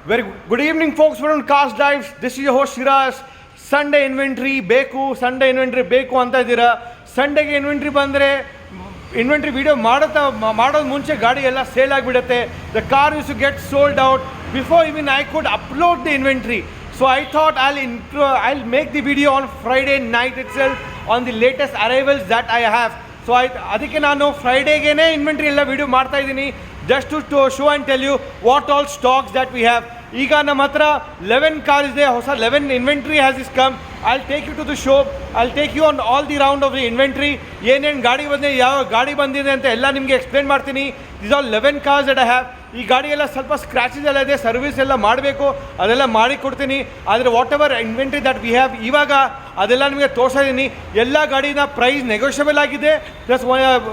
Very good evening, folks. We're on Cars Drives. This is your host Shiraz. Sunday inventory ಬೇಕು Sunday inventory ಬೇಕು ಅಂತ ಇದ್ದೀರಾ. ಸಂಡೇಗೆ inventory ಬಂದರೆ ಇನ್ವೆಂಟ್ರಿ ವಿಡಿಯೋ ಮಾಡೋದು ಮುಂಚೆ ಗಾಡಿ ಎಲ್ಲ ಸೇಲ್ ಆಗಿಬಿಡುತ್ತೆ. The car use to get sold out before even I could upload the inventory. So I thought I'll make the video on Friday night itself on the latest arrivals that I have. So ಅದಕ್ಕೆ ನಾನು ಫ್ರೈಡೇಗೇನೆ inventory ಎಲ್ಲ video ಮಾಡ್ತಾ ಇದ್ದೀನಿ, just to show and tell you what all stocks that we have. ಈಗ ನಮ್ಮ ಹತ್ರ 11 cars ಇದೆ, ಹೊಸ 11 inventory has is come. I'll take you to the show. I'll take you on all the round of the inventory. ಏನೇನು ಗಾಡಿ ಬಂದಿದೆ, ಯಾವ ಗಾಡಿ ಬಂದಿದೆ ಅಂತ ಎಲ್ಲ ನಿಮಗೆ ಎಕ್ಸ್ಪ್ಲೇನ್ ಮಾಡ್ತೀನಿ. These are 11 cars that I have. ಈ ಗಾಡಿ ಎಲ್ಲ ಸ್ವಲ್ಪ ಸ್ಕ್ರ್ಯಾಚಸ್ ಎಲ್ಲ ಇದೆ, ಸರ್ವಿಸ್ ಎಲ್ಲ ಮಾಡಬೇಕು, ಅದೆಲ್ಲ ಮಾಡಿ ಕೊಡ್ತೀನಿ. ಆದರೆ what ever inventory that we have ಇವಾಗ ಅದೆಲ್ಲ ನಿಮಗೆ ತೋರಿಸ್ತಾ ಇದ್ದೀನಿ. ಎಲ್ಲ ಗಾಡಿನ ಪ್ರೈಸ್ ನೆಗೋಷಿಯಬಲ್ ಆಗಿದೆ. ಪ್ಲಸ್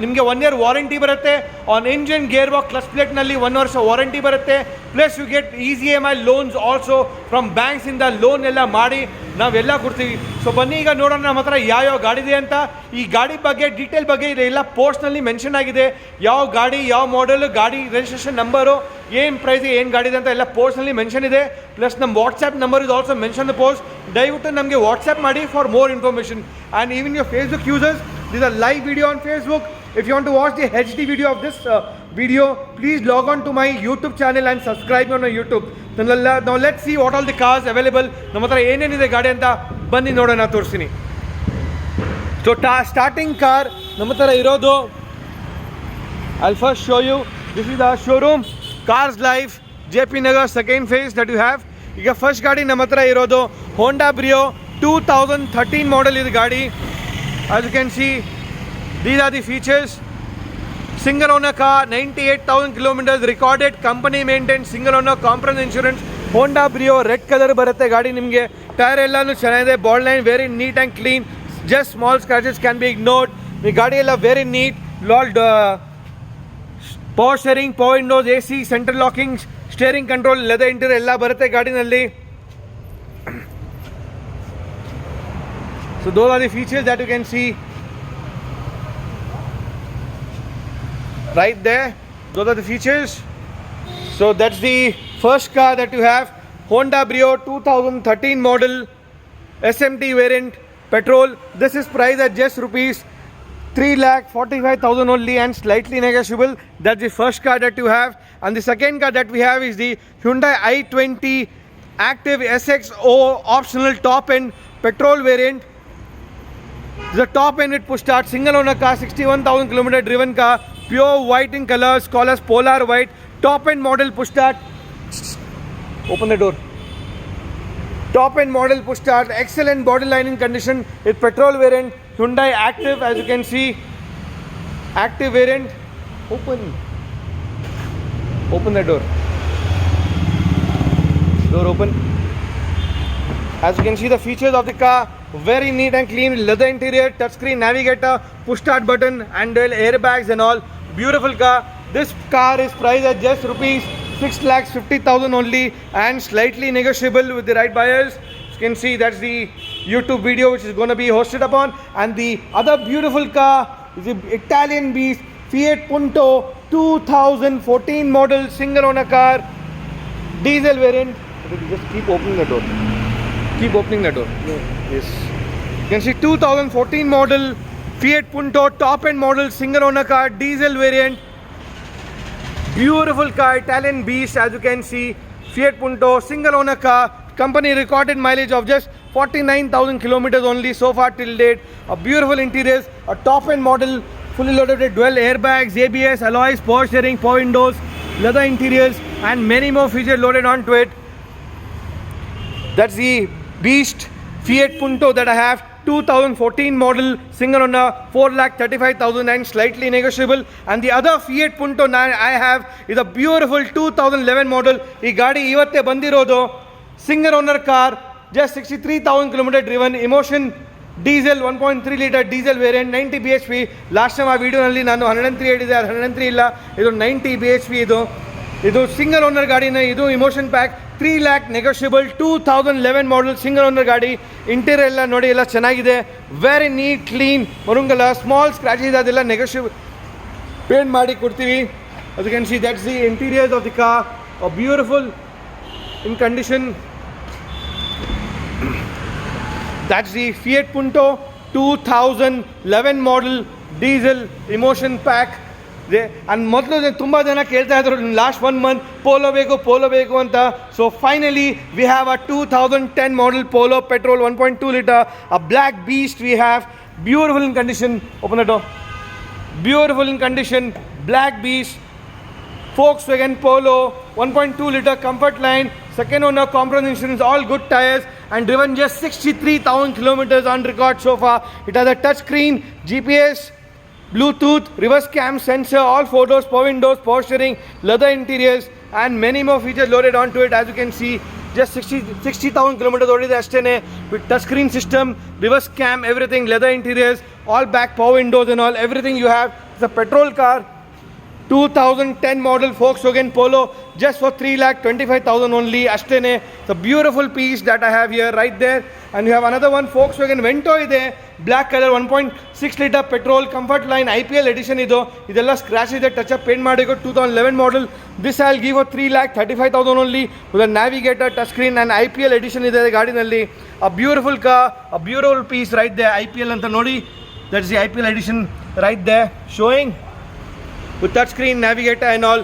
ನಿಮಗೆ 1 year ವಾರಂಟಿ ಬರುತ್ತೆ. On engine, gear box, clutch ಪ್ಲೇಟ್ನಲ್ಲಿ 1 ವರ್ಷ ವಾರಂಟಿ ಬರುತ್ತೆ. Plus you get easy EMI loans also from ಬ್ಯಾಂಕ್ಸಿಂದ. ಲೋನ್ ಎಲ್ಲ ಮಾಡಿ ನಾವೆಲ್ಲ ಕೊಡ್ತೀವಿ. ಸೊ ಬನ್ನಿ ಈಗ ನೋಡೋಣ ನಮ್ಮ ಹತ್ರ ಯಾವ ಗಾಡಿ ಇದೆ ಅಂತ. ಈ ಗಾಡಿ ಬಗ್ಗೆ ಡೀಟೇಲ್ ಬಗ್ಗೆ ಇದೆಲ್ಲ ಪೋಸ್ಟ್ನಲ್ಲಿ ಮೆನ್ಷನ್ ಆಗಿದೆ. ಯಾವ ಗಾಡಿ, ಯಾವ ಮಾಡೆಲ್, ಗಾಡಿ ರಿಜಿಸ್ಟ್ರೇಷನ್ ನಂಬರು, ಏನು ಪ್ರೈಸ್, ಏನು ಗಾಡಿ ಇದೆ ಅಂತ ಎಲ್ಲ ಪೋಸ್ಟ್ನಲ್ಲಿ ಮೆನ್ಷನ್ ಇದೆ. ಪ್ಲಸ್ ನಮ್ಮ WhatsApp number is also mention the post. ದಯವಿಟ್ಟು ನಮಗೆ ವಾಟ್ಸ್ಆ್ಯಪ್ ಮಾಡಿ for more information. And even your Facebook users, this are live video on Facebook. If you want to watch the HD video of this video, please log on to my YouTube channel and subscribe on my YouTube. Now let's see what all the cars available. ನಮ್ಮ ಹತ್ರ ಏನೇನಿದೆ ಗಾಡಿ ಅಂತ ಬನ್ನಿ ನೋಡೋಣ, ತೋರಿಸ್ತೀನಿ. So starting car ನಮ್ಮ ಹತ್ರ ಇರೋದು, I'll first show you. This is the showroom, Cars Life, JP Nagar, second phase that you have. ಈಗ ಫಸ್ಟ್ ಗಾಡಿ ನಮ್ಮ ಹತ್ರ ಇರೋದು Honda Brio 2013 model ಇದು ಗಾಡಿ. As you can see, these are the features. Single owner car, 98,000 kilometers recorded, company maintained, single owner, comprehensive insurance. Honda Brio red color ಬರುತ್ತೆ ಗಾಡಿ ನಿಮಗೆ. ಟೈರ್ ಎಲ್ಲಾನು ಚೆನ್ನಾಗಿದೆ, ball line very neat and clean, just small scratches can be ignored. ಈ ಗಾಡಿ ಎಲ್ಲ very neat. Power steering, power windows, AC, central locking, steering control, leather interior ಎಲ್ಲ ಬರುತ್ತೆ ಗಾಡಿನಲ್ಲಿ. So those are the features that you can see right there. Those are the features. So that's the first car that you have, Honda Brio 2013 model, SMT variant, petrol. This is priced at just rupees 3,45,000 only and slightly negotiable. That's the first car that you have. And the second car that we have is the Hyundai i20 Active SXO optional top end petrol variant. The top end with push start, single owner car, 61,000 kilometer driven car, pure white in colors, called as polar white, top end model push start. Open the door. Top end model push start, excellent body lining condition. It's petrol variant, Hyundai Active, as you can see, Active variant. Open the door. Door open. As you can see the features of the car, very neat and clean, leather interior, touchscreen navigator, push start button, and airbags and all. Beautiful car. This car is priced at just rupees 6,50,000 only and slightly negotiable with the right buyers. You can see that's the YouTube video which is going to be hosted upon. And the other beautiful car is the Italian beast, Fiat Punto 2014 model, single owner car, diesel variant. Just keep opening the door. Keep opening the door. Yes. You can see 2014 model Fiat Punto top end model, single owner car, diesel variant. Beautiful car, Italian beast, as you can see. Fiat Punto single owner car, company recorded mileage of just 49,000 kilometers only so far till date. A beautiful interiors, a top end model, fully loaded with dual airbags, ABS, alloys, power steering, power windows, leather interiors, and many more features loaded onto it. That's the beast Fiat Punto that I have, 2014 model, single owner, 4,35,000 and slightly negotiable. And the other Fiat Punto I have is a beautiful 2011 model. Ee gaadi ivatte bandirodu, single owner car, just 63,000 kilometer driven, emotion diesel, 1.3 liter diesel variant, 90 bhp. Last time ಆ ವಿಡಿಯೋನಲ್ಲಿ ನಾನು 103 ಹೇಳಿದೆ, 103 ಇಲ್ಲ, ಇದು 90 bhp. ಇದು single owner ಗಾಡಿನ, ಇದು emotion pack, 3 lakh negotiable, 2011 model single owner ಗಾಡಿ. ಇಂಟೀರಿಯರ್ ಎಲ್ಲ ನೋಡಿ, ಎಲ್ಲ ಚೆನ್ನಾಗಿದೆ, ವೆರಿ ನೀಟ್ ಕ್ಲೀನ್, ಮರುಂಗಲ್ಲ ಸ್ಮಾಲ್ ಸ್ಕ್ರಾಚಸ್ ಅದೆಲ್ಲ ನೆಗೋಷಿಯಬಲ್ ಪೇಂಟ್ ಮಾಡಿ ಕೊಡ್ತೀವಿ. As you can see, that's the interiors of the car, a beautiful in condition. That's the Fiat Punto 2011 model diesel emotion pack. And ಮೊದಲು ತುಂಬ ಜನ ಕೇಳ್ತಾ ಇದ್ರು ಲಾಸ್ಟ್ 1 month ಪೋಲೋ ಬೇಕು ಅಂತ. So finally we have a 2010 model polo petrol 1.2 liter, a black beast we have, beautiful in condition. Open the door. Beautiful in condition, black beast, Volkswagen Polo 1.2 liter comfort line, second owner, comprehensive insurance, all good tires, and driven just 63,000 kilometers on record so far. It has a touch screen, GPS, Bluetooth, reverse cam sensor, all 4 doors, power windows, power steering, leather interiors, and many more features loaded onto it. As you can see, just 60,000 kilometers already ashtene, with touch screen system, reverse cam, everything, leather interiors, all back power windows and all, everything you have. It's a petrol car, 2010 model Volkswagen Polo, just for 3,25,000 only ashtene. It's a beautiful piece that I have here right there. And you have another one, Volkswagen Vento ide, black color, 1.6 liter petrol comfort line, IPL edition ido. Idella scratch ide, touch up paint ಮಾಡಿgo, 2011 model. This I'll give for 3,35,000 only, with a navigator, touchscreen, and IPL edition ide ಗಾಡಿನಲ್ಲಿ. A beautiful car, a beautiful piece right there. IPL ಅಂತ ನೋಡಿ, that's the IPL edition right there, showing with touchscreen, navigator and all,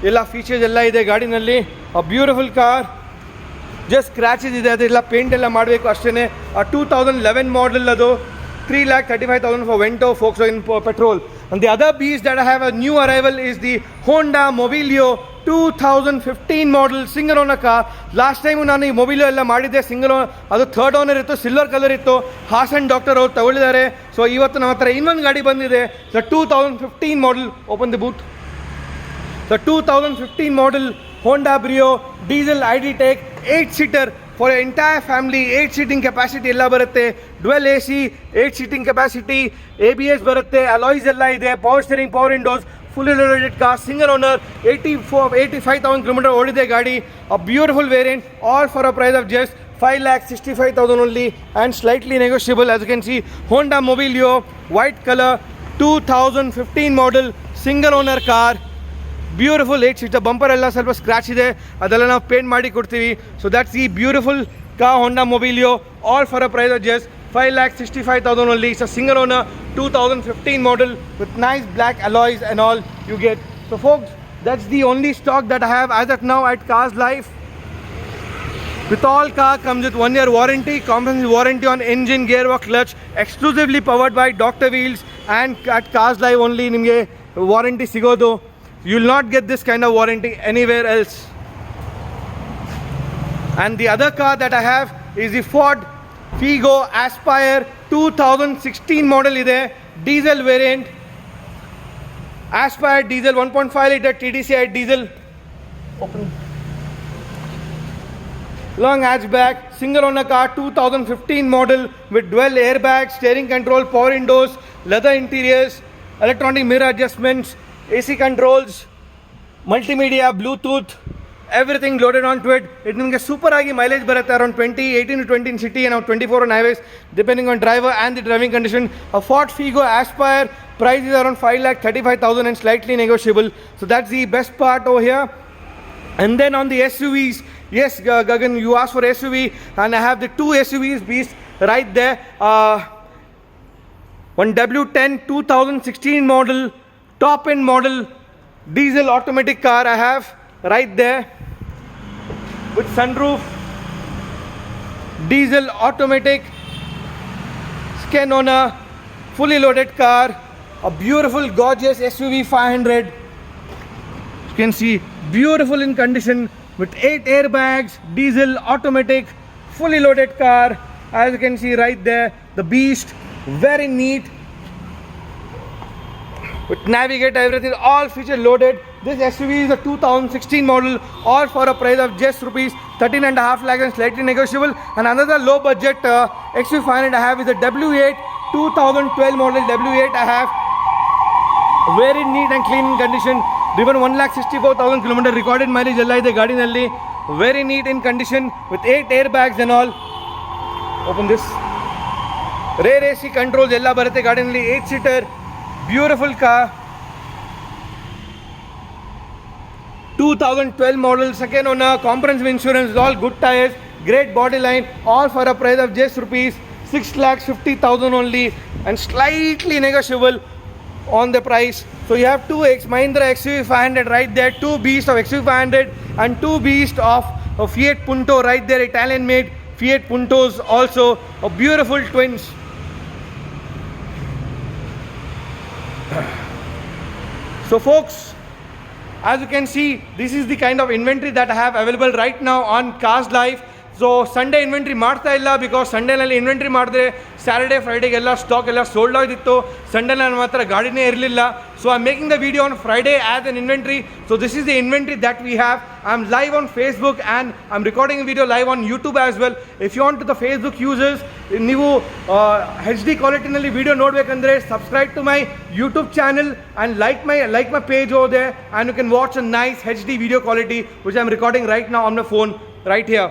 ಎಲ್ಲ features ಎಲ್ಲ ಇದೆ ಗಾಡಿನಲ್ಲಿ. A beautiful car, just scratches ಇದೆ, ಅದೆಲ್ಲ paint ಎಲ್ಲ ಮಾಡಬೇಕು ಅಷ್ಟೇ. ಆ 2011 ಮಾಡಲ್ ಅದು, 3,35,000 for Vento Volkswagen petrol. And the other beast that I have a new arrival is the Honda Mobilio 2015 model single owner car. Last time ನಾನು ಈ ಮೊಬಿಲಿಯೋ ಎಲ್ಲ ಮಾಡಿದ್ದೆ ಸಿಂಗಲ್ ಓನರ್, ಅದು ಥರ್ಡ್ ಓನರ್ ಇತ್ತು, ಸಿಲ್ವರ್ ಕಲರ್ ಇತ್ತು, Haasan doctor ಅವ್ರು ತಗೊಳ್ಳಿದ್ದಾರೆ. So ಇವತ್ತು ನಮ್ಮ ಹತ್ರ ಇನ್ನೊಂದು ಗಾಡಿ ಬಂದಿದೆ, the 2015 model. Open the boot. The 2015 model Honda Brio diesel ID Tech 8-seater for your entire family. 8 seating capacity ಎಲ್ಲ ಬರುತ್ತೆ, dwell AC, 8 seating capacity, ABS ಬರುತ್ತೆ, alloys ಎಲ್ಲ ಇದೆ, power steering, power windows, fully loaded car, single owner, 85,000 kilometers ಓಡಿದೆ ಗಾಡಿ. A beautiful variant, all for a price of just 5,65,000 only, and slightly negotiable. As you can see, Honda Mobilio, white color, 2015 model, single owner car, beautiful 8-seater. Bumper ಎಲ್ಲ ಸ್ವಲ್ಪ scratch ಇದೆ, ಅದೆಲ್ಲ ನಾವು paint ಮಾಡಿ ಕೊಡ್ತೀವಿ. So that's ಈ beautiful car Honda Mobilio, all for a price of just 5,65,000 only. It's a single owner 2015 model with nice black alloys and all you get. So folks, that's the only stock that I have as of now at Cars Life. With all car comes with 1 year warranty, comprehensive warranty on engine, gearbox, clutch, exclusively powered by Dr. Wheels, and at Cars Life only ನಿಮಗೆ warranty ಸಿಗೋದು. You will not get this kind of warranty anywhere else. And the other car that I have is the Ford Figo Aspire 2016 model ide, diesel variant. Aspire diesel 1.5 liter TDCi diesel. Open. Long hatchback, single owner car, 2015 model with dual airbags, steering control, power windows, leather interiors, electronic mirror adjustments, AC controls, multimedia, Bluetooth, everything loaded onto it. It ನಿಮಗೆ super ಆಗಿ mileage ಬರುತ್ತೆ, around 18 to 20 in city and 24 on highways, depending on driver and the driving condition. A Ford Figo Aspire price is around 5,35,000 and slightly negotiable. So that's the best part over here. And then on the SUVs, yes, Gagan, you asked for SUV, and I have the 2 SUVs beast right there. One W10 2016 model, top end model, diesel automatic car I have right there with sunroof, diesel automatic, second owner, fully loaded car, a beautiful gorgeous SUV 500. You can see beautiful in condition with 8 airbags, diesel automatic, fully loaded car. As you can see right there, the beast, very neat, with navigator, everything, all feature loaded. This SUV is a 2016 model, all for a price of just rupees 13.5 lakh and slightly negotiable. And another low budget XV500 I have is a W8 2012 model. W8 I have, very neat and clean condition, driven 1,64,000 kilometers, recorded mileage ಎಲ್ಲ ಇದೆ ಗಾಡಿನಲ್ಲಿ. Very neat in condition with 8 airbags and all. Open this. Rear AC controls ಎಲ್ಲ ಬರುತ್ತೆ ಗಾಡಿನಲ್ಲಿ, 8-seater, beautiful car. 2012 model, second owner, comprehensive insurance, all good tires, great body line, all for a price of just rupees 6,50,000 only, and slightly negotiable on the price. So you have two Mahindra XUV 500 right there, two beasts of XUV 500 and two beasts of Fiat Punto right there, Italian made Fiat Puntos also, a beautiful twins. So folks, as you can see, this is the kind of inventory that I have available right now on Cars Life. So Sunday inventory ಮಾಡ್ತಾ ಇಲ್ಲ, because ಸಂಡೇನಲ್ಲಿ inventory ಮಾಡಿದ್ರೆ Saturday ಫ್ರೈಡೇಗೆಲ್ಲ stock ಎಲ್ಲ sold ಆಗಿತ್ತು. Sunday ನನ್ನ ಮಾತ್ರ ಗಾಡಿನೇ ಇರಲಿಲ್ಲ. So I am making the video on Friday as an inventory. So this is the inventory that we have. I am live on Facebook and I am recording video live on YouTube as well. If you want to the Facebook users, ನೀವು HD ಕ್ವಾಲಿಟಿನಲ್ಲಿ video ನೋಡಬೇಕಂದ್ರೆ subscribe to my YouTube channel and like my page over there and you can watch a nice HD video quality which I am recording right now on my phone right here.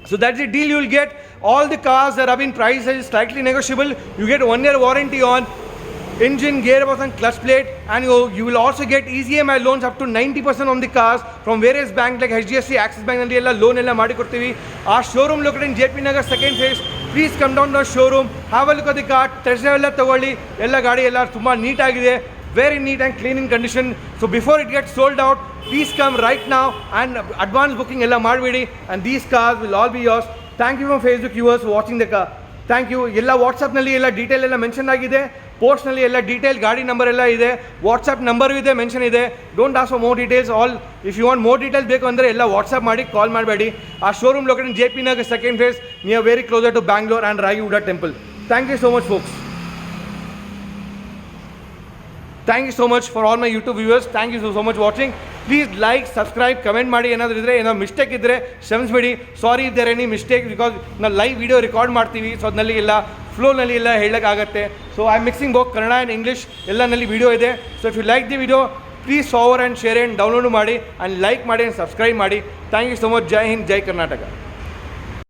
So that's the deal you will get. All the cars that have been priced is slightly negotiable. You get 1 year warranty on engine, gearbox and clutch plate, and you will also get easy EMI loans up to 90% on the cars from various banks like HDFC, Axis Bank ನಲ್ಲಿ ಎಲ್ಲ loan ಎಲ್ಲ ಮಾಡಿ ಕೊಡ್ತೀವಿ. ಆ showroom located in JP Nagar second phase. Please come down to the showroom, have a look at the car, test drive ಎಲ್ಲ ತಗೊಳ್ಳಿ. ಎಲ್ಲ ಗಾಡಿ ಎಲ್ಲ ತುಂಬ ನೀಟಾಗಿದೆ, very neat and clean in condition. So before it gets sold out, please come right now and advance booking ella madbedi, and these cars will all be yours. Thank you from Facebook viewers for watching the car. Thank you. Ella WhatsApp nalli ella detail ella mention agide, post nalli ella detail gaadi number ella ide, WhatsApp number ide mention ide. Don't ask for more details. All if you want more details beku andre ella WhatsApp ಮಾಡಿ call ಮಾಡಬೇಡಿ. Our showroom located in JP Nagar second phase, near very closer to Bangalore and Rayuda temple. Thank you so much folks. Thank you so much for all my YouTube viewers. Thank you so much for watching. Please like, subscribe, comment ಮಾಡಿ. ಏನಾದರೂ ಇದ್ದರೆ ಏನೋ mistake ಇದ್ದರೆ ಕ್ಷಮಿಸಬೇಡಿ. Sorry is there any mistake, because ನಾವು live video record ಮಾಡ್ತೀವಿ. So ಅದರಲ್ಲಿ ಎಲ್ಲ ಫ್ಲೋನಲ್ಲಿ ಎಲ್ಲ ಹೇಳೋಕ್ಕಾಗತ್ತೆ. So I am mixing both Kannada and English ಎಲ್ಲನಲ್ಲಿ ವಿಡಿಯೋ ಇದೆ. So if you like the video, please forward and share and download ಮಾಡಿ ಆ್ಯಂಡ್ ಲೈಕ್ ಮಾಡಿ ಆ್ಯಂಡ್ ಸಬ್ಸ್ಕ್ರೈಬ್ ಮಾಡಿ. Thank you so much. Jai Hind, Jai Karnataka.